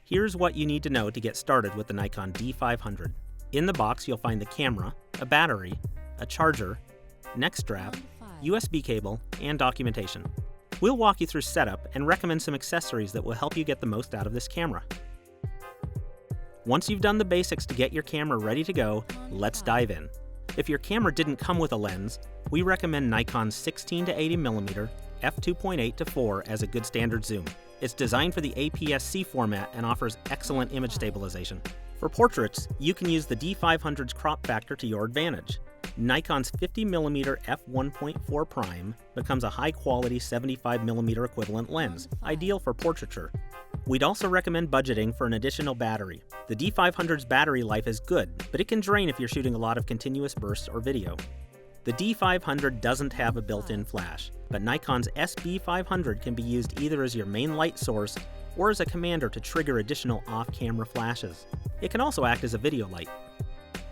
Here's what you need to know to get started with the Nikon D500. In the box, you'll find the camera, a battery, a charger, neck strap, USB cable, and documentation. We'll walk you through setup and recommend some accessories that will help you get the most out of this camera. Once you've done the basics to get your camera ready to go, let's dive in. If your camera didn't come with a lens, we recommend Nikon's 16 to 80mm f2.8-4 as a good standard zoom. It's designed for the APS-C format and offers excellent image stabilization. For portraits, you can use the D500's crop factor to your advantage. Nikon's 50mm f1.4 prime becomes a high-quality 75mm equivalent lens, ideal for portraiture. We'd also recommend budgeting for an additional battery. The D500's battery life is good, but it can drain if you're shooting a lot of continuous bursts or video. The D500 doesn't have a built-in flash, but Nikon's SB500 can be used either as your main light source or as a commander to trigger additional off-camera flashes. It can also act as a video light.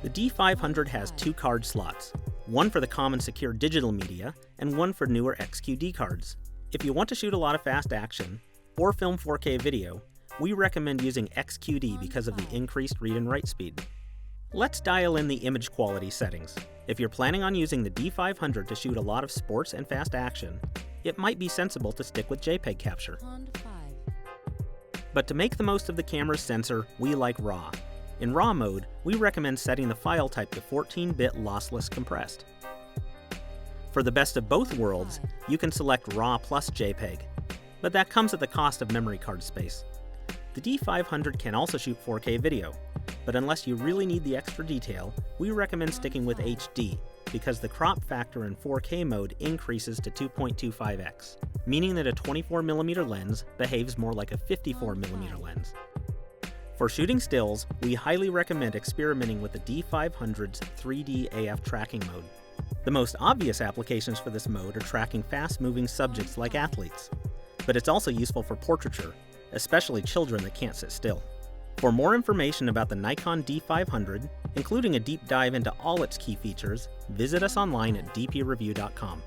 The D500 has two card slots, one for the common secure digital media and one for newer XQD cards. If you want to shoot a lot of fast action or film 4K video, we recommend using XQD because of the increased read and write speed. Let's dial in the image quality settings. If you're planning on using the D500 to shoot a lot of sports and fast action, it might be sensible to stick with JPEG capture. But to make the most of the camera's sensor, we like RAW. In RAW mode, we recommend setting the file type to 14-bit lossless compressed. For the best of both worlds, you can select RAW plus JPEG, but that comes at the cost of memory card space. The D500 can also shoot 4K video, but unless you really need the extra detail, we recommend sticking with HD because the crop factor in 4K mode increases to 2.25x, meaning that a 24mm lens behaves more like a 54mm lens. For shooting stills, we highly recommend experimenting with the D500's 3D AF tracking mode. The most obvious applications for this mode are tracking fast-moving subjects like athletes, but it's also useful for portraiture, especially children that can't sit still. For more information about the Nikon D500, including a deep dive into all its key features, visit us online at DPReview.com.